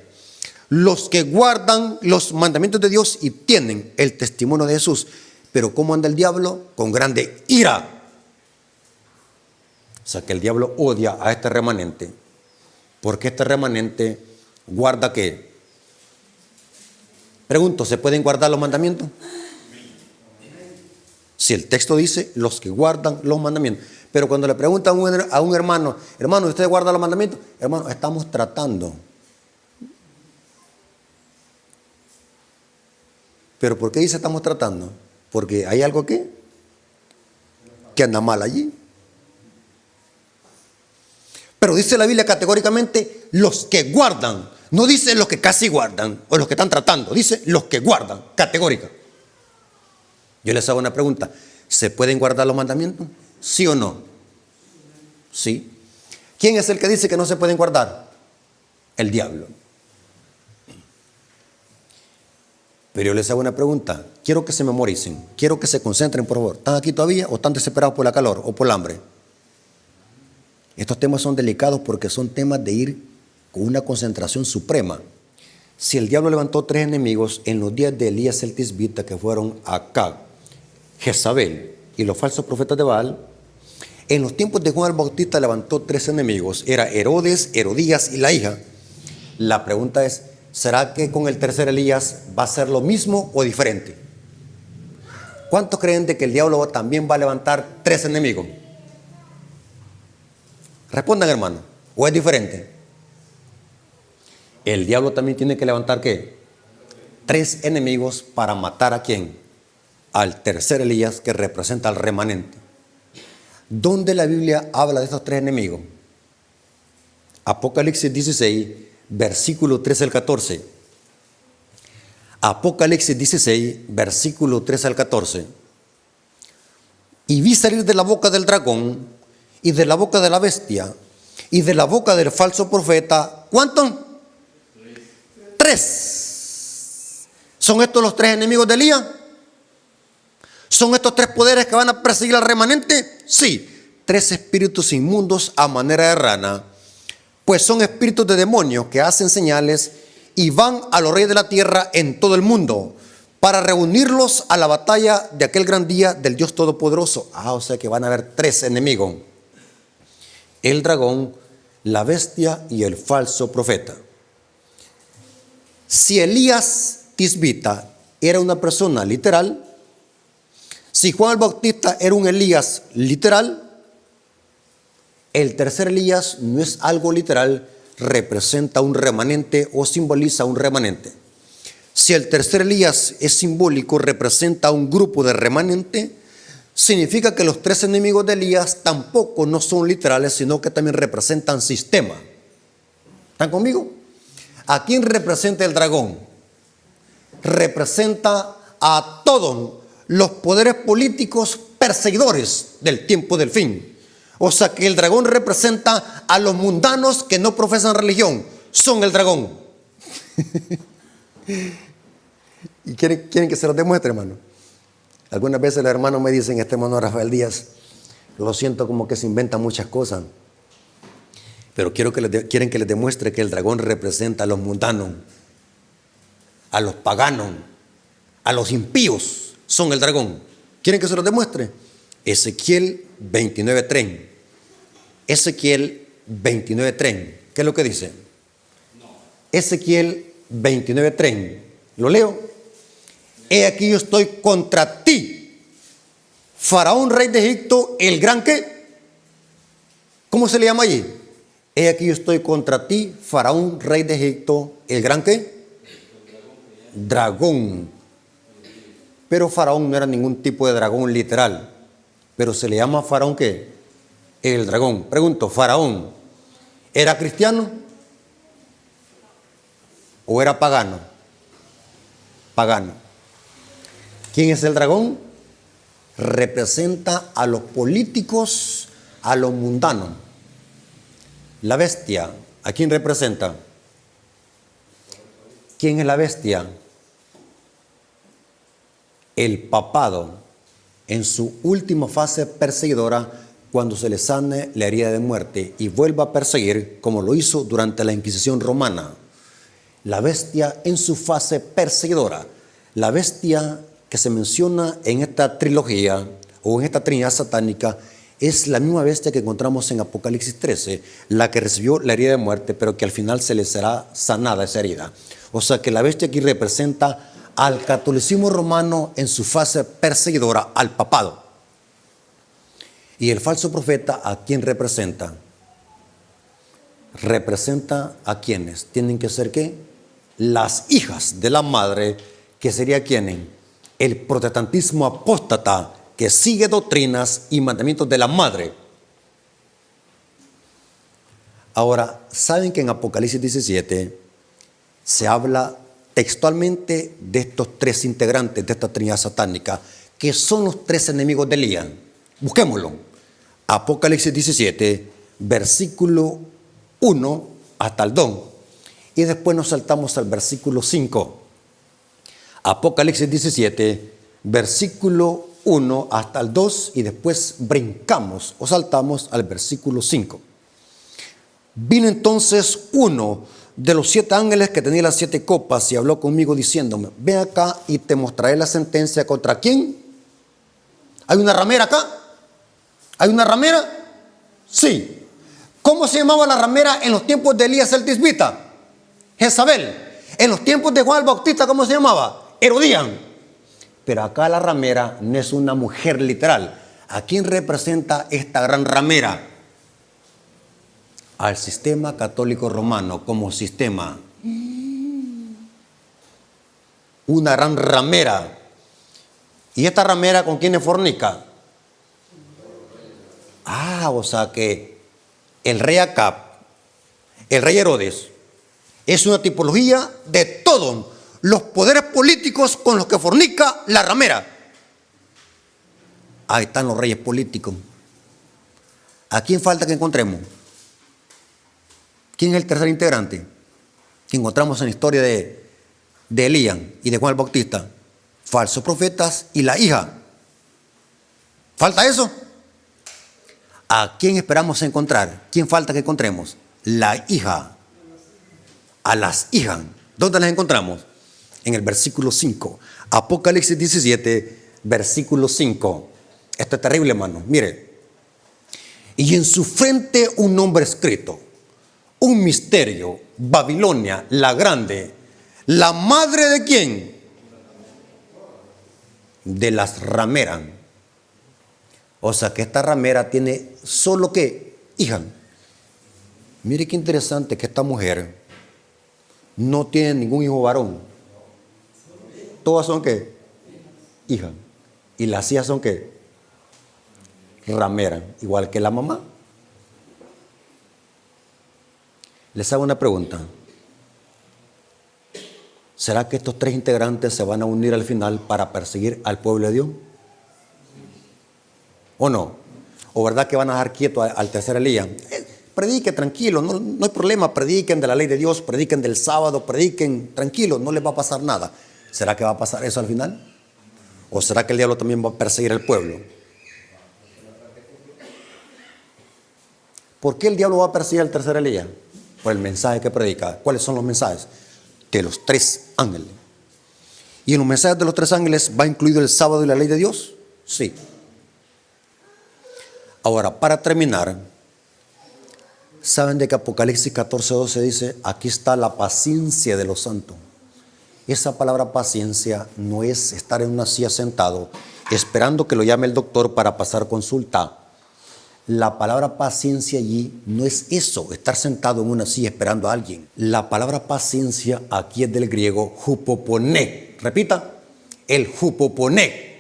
los que guardan los mandamientos de Dios y tienen el testimonio de Jesús. Pero ¿cómo anda el diablo? Con grande ira. O sea que el diablo odia a este remanente, porque este remanente guarda ¿qué? Pregunto, ¿se pueden guardar los mandamientos? Si el texto dice los que guardan los mandamientos. Pero cuando le preguntan a un hermano, hermano, ¿usted guarda los mandamientos? Hermano, estamos tratando. ¿Pero por qué dice estamos tratando? Porque hay algo que anda mal allí. Pero dice la Biblia categóricamente los que guardan. No dice los que casi guardan o los que están tratando. Dice los que guardan, categórica. Yo les hago una pregunta. ¿Se pueden guardar los mandamientos? ¿Sí o no? Sí. ¿Quién es el que dice que no se pueden guardar? El diablo. Pero yo les hago una pregunta. Quiero que se memoricen. Quiero que se concentren, por favor. ¿Están aquí todavía o están desesperados por la calor o por el hambre? Estos temas son delicados porque son temas de ir con una concentración suprema. Si el diablo levantó 3 enemigos en los días de Elías el Tisbita, que fueron Acab, Jezabel y los falsos profetas de Baal, En los tiempos de Juan el Bautista levantó 3 enemigos. Era Herodes, Herodías y la hija. La pregunta es, ¿será que con el tercer Elías va a ser lo mismo o diferente? ¿Cuántos creen de que el diablo también va a levantar 3 enemigos? Respondan, hermano. ¿O es diferente? El diablo también tiene que levantar ¿qué? 3 enemigos para matar ¿a quién? Al tercer Elías, que representa al remanente. ¿Dónde la Biblia habla de estos 3 enemigos? Apocalipsis 16, versículo 13 al 14. Apocalipsis 16, versículo 13 al 14. Y vi salir de la boca del dragón y de la boca de la bestia y de la boca del falso profeta, ¿cuántos? 3. ¿Son estos los 3 enemigos de Elías? ¿Son estos 3 poderes que van a perseguir al remanente? Sí. 3 espíritus inmundos a manera de rana, pues son espíritus de demonios que hacen señales y van a los reyes de la tierra en todo el mundo para reunirlos a la batalla de aquel gran día del Dios Todopoderoso. O sea que van a haber 3 enemigos: el dragón, la bestia y el falso profeta. Si Elías Tisbita era una persona literal, si Juan el Bautista era un Elías literal, el tercer Elías no es algo literal, representa un remanente o simboliza un remanente. Si el tercer Elías es simbólico, representa un grupo de remanente, significa que los 3 enemigos de Elías tampoco no son literales, sino que también representan sistema. ¿Están conmigo? ¿A quién representa el dragón? Representa a todos los poderes políticos perseguidores del tiempo del fin. O sea que el dragón representa a los mundanos que no profesan religión. Son el dragón. ¿Y quieren que se los demuestre, hermano? Algunas veces los hermanos me dicen, este hermano Rafael Díaz, lo siento como que se inventa muchas cosas. Pero quieren que les demuestre que el dragón representa a los mundanos, a los paganos, a los impíos. Son el dragón. ¿Quieren que se los demuestre? Ezequiel 29:3. Ezequiel 29:3. ¿Qué es lo que dice? Ezequiel 29:3. ¿Lo leo? He aquí yo estoy contra ti, Faraón, rey de Egipto, el gran ¿qué? ¿Cómo se le llama allí? He aquí yo estoy contra ti, Faraón, rey de Egipto, el gran ¿qué? Dragón. Pero Faraón no era ningún tipo de dragón literal, pero se le llama Faraón ¿qué? El dragón. Pregunto, ¿Faraón era cristiano o era pagano? Pagano. ¿Quién es el dragón? Representa a los políticos, a los mundanos. La bestia, ¿a quién representa? ¿Quién es la bestia? El papado, en su última fase perseguidora, cuando se le sane la herida de muerte y vuelva a perseguir, como lo hizo durante la Inquisición romana. La bestia en su fase perseguidora. La bestia que se menciona en esta trilogía o en esta trinidad satánica es la misma bestia que encontramos en Apocalipsis 13, la que recibió la herida de muerte, pero que al final se le será sanada esa herida. O sea que la bestia aquí representa al catolicismo romano en su fase perseguidora, al papado. Y el falso profeta, ¿a quién representa? Representa a quienes tienen que ser ¿qué? Las hijas de la madre, que sería ¿quiénes? El protestantismo apóstata, que sigue doctrinas y mandamientos de la madre. Ahora, ¿saben que en Apocalipsis 17 se habla textualmente de estos 3 integrantes de esta trinidad satánica, que son los 3 enemigos de Elías? Busquémoslo. Apocalipsis 17, versículo 1 hasta el 2. Y después nos saltamos al versículo 5. Apocalipsis 17, versículo 1 hasta el 2, y después brincamos o saltamos al versículo 5. Vino entonces uno de los 7 ángeles que tenía las 7 copas y habló conmigo diciéndome: ven acá y te mostraré la sentencia contra quién. ¿Hay una ramera acá? ¿Hay una ramera? Sí. ¿Cómo se llamaba la ramera en los tiempos de Elías el Tisbita? Jezabel. En los tiempos de Juan el Bautista, ¿cómo se llamaba? Herodían. Pero acá la ramera no es una mujer literal. ¿A quién representa esta gran ramera? Al sistema católico romano como sistema. Una gran ramera. ¿Y esta ramera con quién fornica? O sea que el rey Acab, el rey Herodes, es una tipología de todos los poderes políticos con los que fornica la ramera. Ahí están los reyes políticos. ¿A quién falta que encontremos? ¿Quién es el tercer integrante que encontramos en la historia de Elías y de Juan el Bautista? Falsos profetas y la hija. ¿Falta eso? ¿A quién esperamos encontrar? ¿Quién falta que encontremos? La hija. A las hijas. ¿Dónde las encontramos? En el versículo 5. Apocalipsis 17, versículo 5. Esto es terrible, hermano. Mire. Y en su frente un nombre escrito. Un misterio. Babilonia, la grande. ¿La madre de quién? De las rameras. O sea que esta ramera tiene solo que hija. Mire qué interesante que esta mujer no tiene ningún hijo varón. Todas son ¿qué? Hijas. Y las hijas son ¿qué? Rameras, igual que la mamá. Les hago una pregunta. ¿Será que estos tres integrantes se van a unir al final para perseguir al pueblo de Dios? ¿O no? ¿O verdad que van a dejar quieto al tercer Elías? Prediquen tranquilo, no hay problema, prediquen de la ley de Dios, prediquen del sábado, prediquen tranquilo, no les va a pasar nada. ¿Será que va a pasar eso al final? ¿O será que el diablo también va a perseguir al pueblo? ¿Por qué el diablo va a perseguir al tercer Elías? Por el mensaje que predica. ¿Cuáles son los mensajes? De los tres ángeles. ¿Y en los mensajes de los tres ángeles va incluido el sábado y la ley de Dios? Sí. Ahora, para terminar, ¿saben de que Apocalipsis 14:12 dice, aquí está la paciencia de los santos? Esa palabra paciencia no es estar en una silla sentado esperando que lo llame el doctor para pasar consulta. La palabra paciencia allí no es eso, estar sentado en una silla esperando a alguien. La palabra paciencia aquí es del griego hupoponé. Repita, el hupoponé.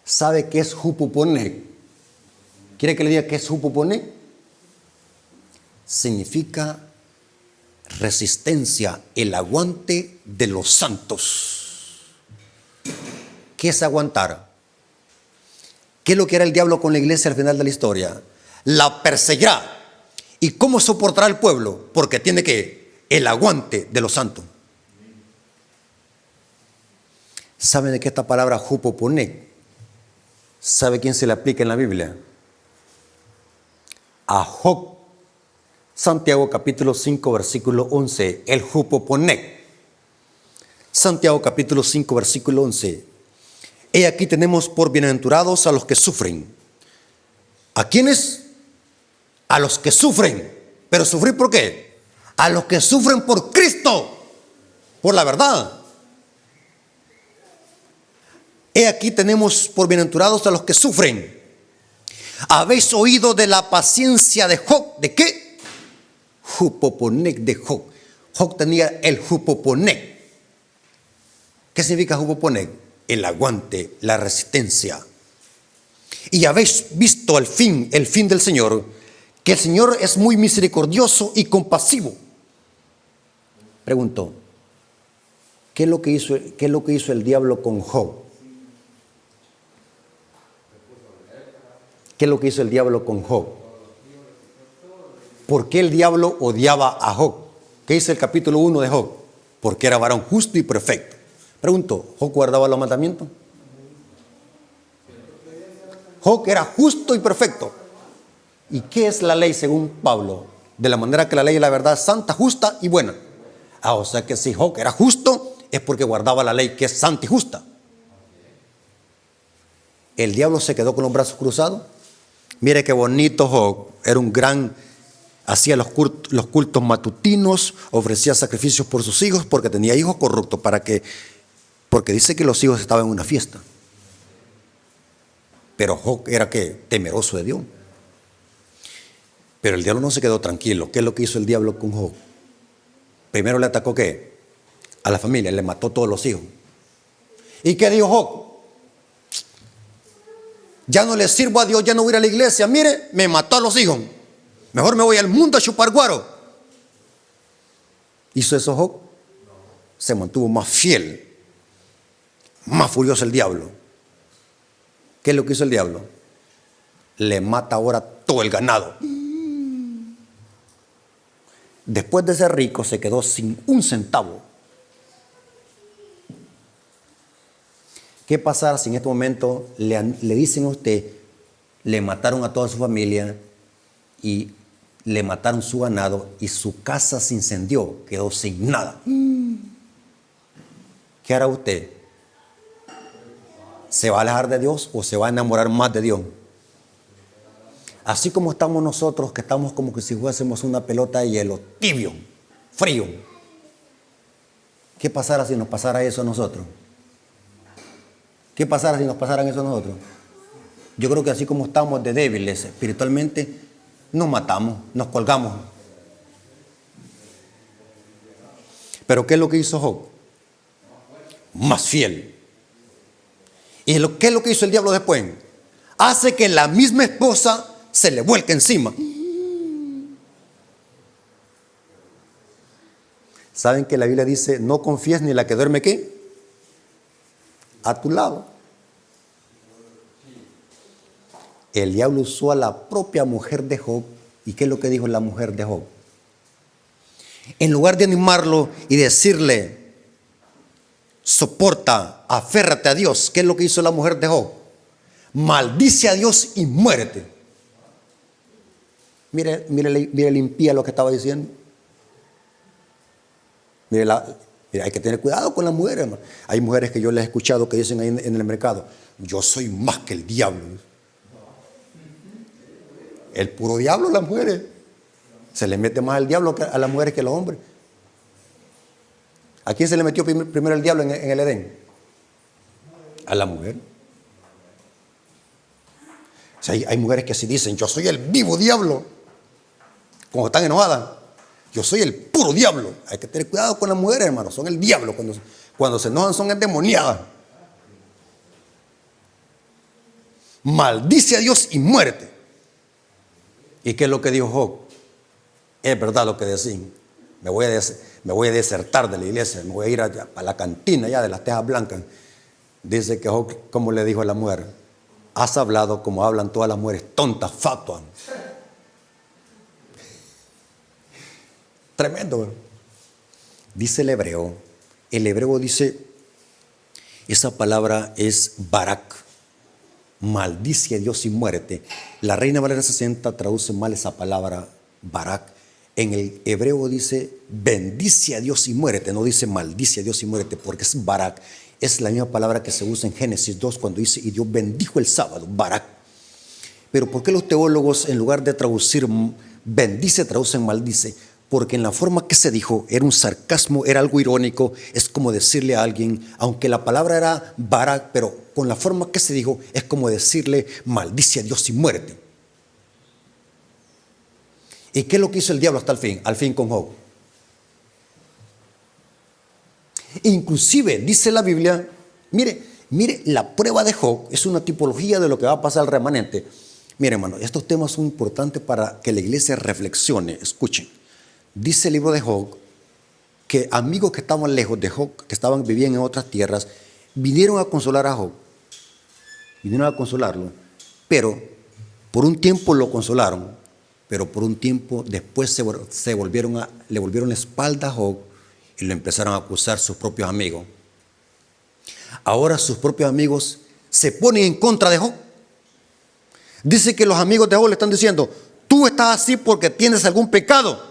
¿Sabe qué es hupoponé? ¿Quiere que le diga qué es hupoponé? Significa resistencia, el aguante de los santos. ¿Qué es aguantar? ¿Qué es lo que era el diablo con la iglesia al final de la historia? La perseguirá. ¿Y cómo soportará el pueblo? Porque tiene que el aguante de los santos. ¿Saben de qué esta palabra hupoponé? ¿Sabe quién se le aplica en la Biblia? A Job. Santiago capítulo 5 versículo 11. El hupoponé. Santiago capítulo 5 versículo 11. He aquí tenemos por bienaventurados a los que sufren. ¿A quiénes? A los que sufren. ¿Pero sufrir por qué? A los que sufren por Cristo, por la verdad. He aquí tenemos por bienaventurados a los que sufren. ¿Habéis oído de la paciencia de Job? ¿De qué? Hupoponé de Job. Job tenía el hupoponé. ¿Qué significa hupoponé? El aguante, la resistencia. Y habéis visto el fin del Señor, que el Señor es muy misericordioso y compasivo. Pregunto, ¿qué es lo que hizo el diablo con Job? ¿Qué es lo que hizo el diablo con Job? ¿Por qué el diablo odiaba a Job? ¿Qué dice el capítulo 1 de Job? Porque era varón justo y perfecto. Pregunto, ¿Job guardaba los mandamientos? Job era justo y perfecto. ¿Y qué es la ley según Pablo? De la manera que la ley es la verdad santa, justa y buena. O sea que si Job era justo, es porque guardaba la ley que es santa y justa. ¿El diablo se quedó con los brazos cruzados? Mire qué bonito Job. Era un gran, hacía los cultos matutinos, ofrecía sacrificios por sus hijos porque tenía hijos corruptos, porque dice que los hijos estaban en una fiesta. Pero Job era que temeroso de Dios. Pero el diablo no se quedó tranquilo. ¿Qué es lo que hizo el diablo con Job? Primero le atacó ¿qué? A la familia, le mató todos los hijos. ¿Y qué dijo Job? Ya no le sirvo a Dios, ya no voy a ir a la iglesia. Mire, me mató a los hijos. Mejor me voy al mundo a chupar guaro. ¿Hizo eso Job? Se mantuvo más fiel, más furioso el diablo. ¿Qué es lo que hizo el diablo? Le mata ahora todo el ganado. Después de ser rico se quedó sin un centavo. ¿Qué pasará si en este momento le dicen a usted, le mataron a toda su familia y le mataron su ganado y su casa se incendió, quedó sin nada? ¿Qué hará usted? ¿Se va a alejar de Dios o se va a enamorar más de Dios? Así como estamos nosotros, que estamos como que si fuésemos una pelota de hielo, tibio, frío. ¿Qué pasará si nos pasara eso a nosotros? ¿Qué pasará si nos pasaran eso a nosotros? Yo creo que así como estamos de débiles espiritualmente, nos matamos, nos colgamos. Pero ¿qué es lo que hizo Job? Más fiel. ¿Y qué es lo que hizo el diablo después? Hace que la misma esposa se le vuelque encima. ¿Saben que la Biblia dice, no confíes ni la que duerme qué? A tu lado? El diablo usó a la propia mujer de Job. ¿Y qué es lo que dijo la mujer de Job? En lugar de animarlo y decirle, soporta, aférrate a Dios, ¿qué es lo que hizo la mujer de Job? Maldice a Dios y muérete. Mire el impía lo que estaba diciendo. Mire, hay que tener cuidado con las mujeres, hermano. Hay mujeres que yo les he escuchado que dicen ahí en el mercado, yo soy más que el diablo. El puro diablo las mujeres. Se le mete más el diablo a las mujeres que a los hombres. ¿A quién se le metió primero el diablo en el Edén? A la mujer. O sea, hay mujeres que si dicen, yo soy el vivo diablo, cuando están enojadas, yo soy el puro diablo. Hay que tener cuidado con las mujeres, hermano. Son el diablo. Cuando se enojan son endemoniadas. Maldice a Dios y muérete. ¿Y qué es lo que dijo Job? Es verdad lo que decían. Me voy a desertar de la iglesia. Me voy a ir a la cantina ya de las tejas blancas. Dice que Job, como le dijo a la mujer, has hablado como hablan todas las mujeres tontas, fatuas. Tremendo. Dice el hebreo dice, esa palabra es barak, maldice a Dios y muérete. La Reina Valera 60 traduce mal esa palabra barak. En el hebreo dice, bendice a Dios y muérete, no dice maldice a Dios y muérete, porque es barak. Es la misma palabra que se usa en Génesis 2 cuando dice, y Dios bendijo el sábado, barak. Pero ¿por qué los teólogos en lugar de traducir bendice, traducen maldice? Porque en la forma que se dijo era un sarcasmo, era algo irónico. Es como decirle a alguien, aunque la palabra era barak, pero con la forma que se dijo es como decirle maldice a Dios y muérete. ¿Y qué es lo que hizo el diablo hasta el fin? Al fin con Job. Inclusive dice la Biblia, mire, la prueba de Job es una tipología de lo que va a pasar al remanente. Mire, hermano, estos temas son importantes para que la iglesia reflexione. Escuchen. Dice el libro de Job que amigos que estaban lejos de Job, que vivían en otras tierras, vinieron a consolar a Job. Vinieron a consolarlo, pero por un tiempo lo consolaron, pero por un tiempo después le volvieron la espalda a Job y lo empezaron a acusar sus propios amigos. Ahora sus propios amigos se ponen en contra de Job. Dice que los amigos de Job le están diciendo, tú estás así porque tienes algún pecado.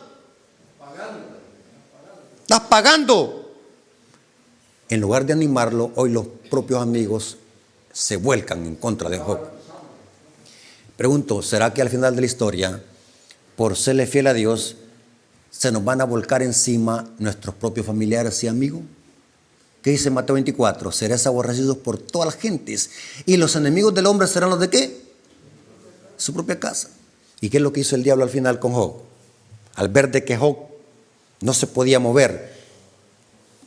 Estás pagando. En lugar de animarlo, hoy los propios amigos se vuelcan en contra de Job. Pregunto, ¿será que al final de la historia, por serle fiel a Dios, se nos van a volcar encima nuestros propios familiares y amigos? ¿Qué dice Mateo 24? Seréis aborrecidos por todas las gentes, y los enemigos del hombre serán los de ¿qué? Su propia casa. ¿Y qué es lo que hizo el diablo al final con Job? Al ver de que Job no se podía mover,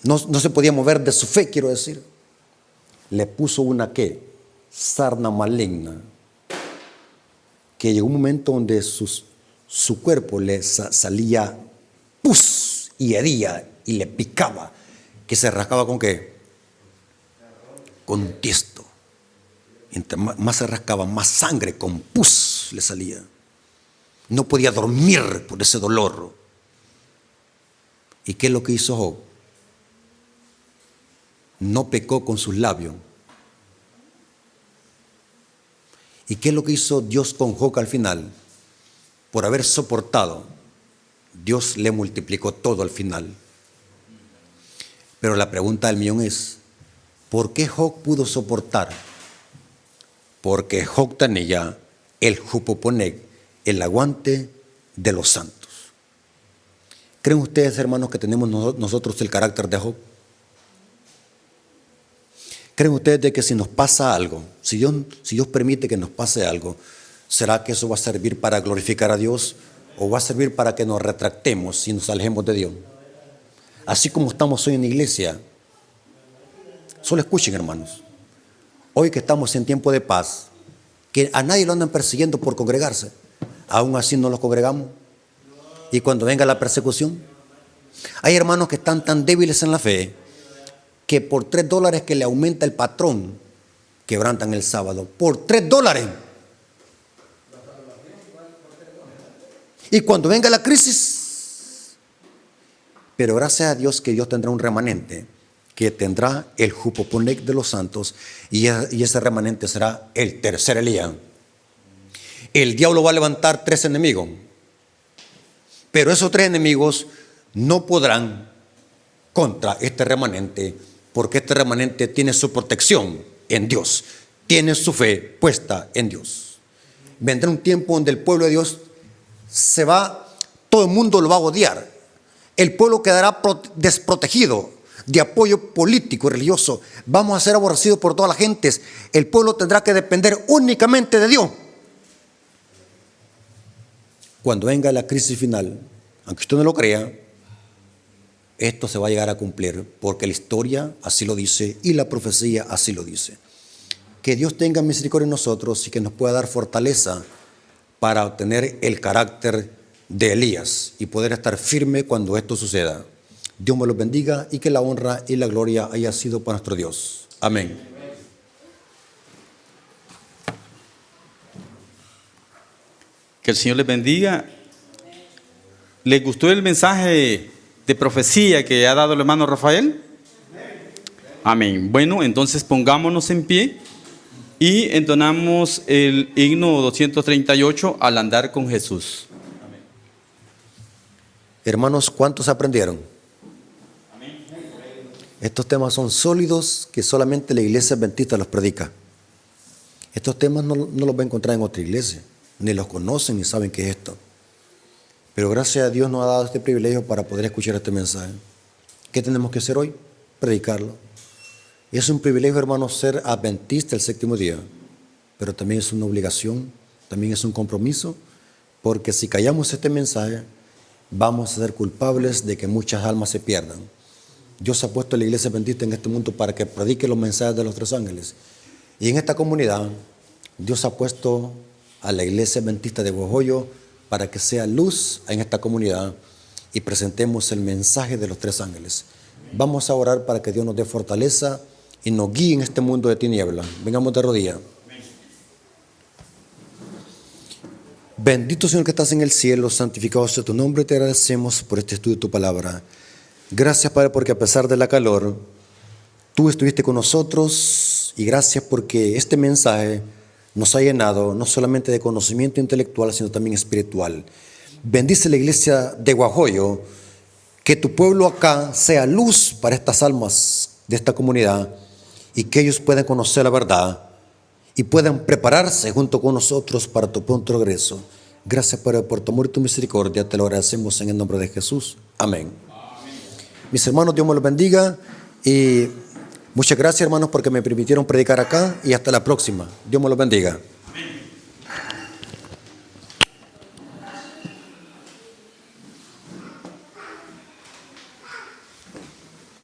no se podía mover de su fe, quiero decir, le puso una ¿qué? Sarna maligna, que llegó un momento donde su cuerpo le salía pus y hería y le picaba, que se rascaba ¿con qué? Con un tiesto. Entre más se rascaba, más sangre con pus le salía. No podía dormir por ese dolor. ¿Y qué es lo que hizo Job? No pecó con sus labios. ¿Y qué es lo que hizo Dios con Job al final? Por haber soportado, Dios le multiplicó todo al final. Pero la pregunta del millón es, ¿por qué Job pudo soportar? Porque Job tenía el jupoponec, el aguante de los santos. ¿Creen ustedes, hermanos, que tenemos nosotros el carácter de Job? ¿Creen ustedes de que si nos pasa algo, si Dios permite que nos pase algo, será que eso va a servir para glorificar a Dios o va a servir para que nos retractemos y nos alejemos de Dios? Así como estamos hoy en la iglesia, solo escuchen, hermanos, hoy que estamos en tiempo de paz, que a nadie lo andan persiguiendo por congregarse, aún así no los congregamos. Y cuando venga la persecución, hay hermanos que están tan débiles en la fe que por $3 que le aumenta el patrón, quebrantan el sábado. Por $3. Y cuando venga la crisis, pero gracias a Dios que Dios tendrá un remanente, que tendrá el jupoponec de los santos, y ese remanente será el tercer Elías. El diablo va a levantar 3 enemigos, pero esos 3 enemigos no podrán contra este remanente, porque este remanente tiene su protección en Dios, tiene su fe puesta en Dios. Vendrá un tiempo donde el pueblo de Dios se va, todo el mundo lo va a odiar. El pueblo quedará desprotegido de apoyo político y religioso. Vamos a ser aborrecidos por todas las gentes. El pueblo tendrá que depender únicamente de Dios. Cuando venga la crisis final, aunque usted no lo crea, esto se va a llegar a cumplir, porque la historia así lo dice y la profecía así lo dice. Que Dios tenga misericordia en nosotros y que nos pueda dar fortaleza para obtener el carácter de Elías y poder estar firme cuando esto suceda. Dios me los bendiga y que la honra y la gloria haya sido para nuestro Dios. Amén. Que el Señor les bendiga. ¿Les gustó el mensaje de profecía que ha dado el hermano Rafael? Amén. Bueno, entonces pongámonos en pie y entonamos el himno 238, Al andar con Jesús. Hermanos, ¿cuántos aprendieron? Estos temas son sólidos que solamente la iglesia adventista los predica. Estos temas no los va a encontrar en otra iglesia, ni los conocen ni saben qué es esto. Pero gracias a Dios nos ha dado este privilegio para poder escuchar este mensaje. ¿Qué tenemos que hacer hoy? Predicarlo. Es un privilegio, hermanos, ser adventista el 7º día, pero también es una obligación, también es un compromiso, porque si callamos este mensaje, vamos a ser culpables de que muchas almas se pierdan. Dios ha puesto a la iglesia adventista en este mundo para que predique los mensajes de los 3 ángeles. Y en esta comunidad, Dios ha puesto a la iglesia adventista de Guajoyo para que sea luz en esta comunidad y presentemos el mensaje de los 3 ángeles. Vamos a orar para que Dios nos dé fortaleza y nos guíe en este mundo de tinieblas. Vengamos de rodillas. Bendito Señor que estás en el cielo, santificado sea tu nombre, te agradecemos por este estudio de tu palabra. Gracias, Padre, porque a pesar de la calor, tú estuviste con nosotros, y gracias porque este mensaje nos ha llenado no solamente de conocimiento intelectual, sino también espiritual. Bendice la iglesia de Guajoyo, que tu pueblo acá sea luz para estas almas de esta comunidad y que ellos puedan conocer la verdad y puedan prepararse junto con nosotros para tu pronto regreso. Gracias, Padre, por tu amor y tu misericordia. Te lo agradecemos en el nombre de Jesús. Amén. Mis hermanos, Dios me los bendiga y muchas gracias, hermanos, porque me permitieron predicar acá y hasta la próxima. Dios me los bendiga.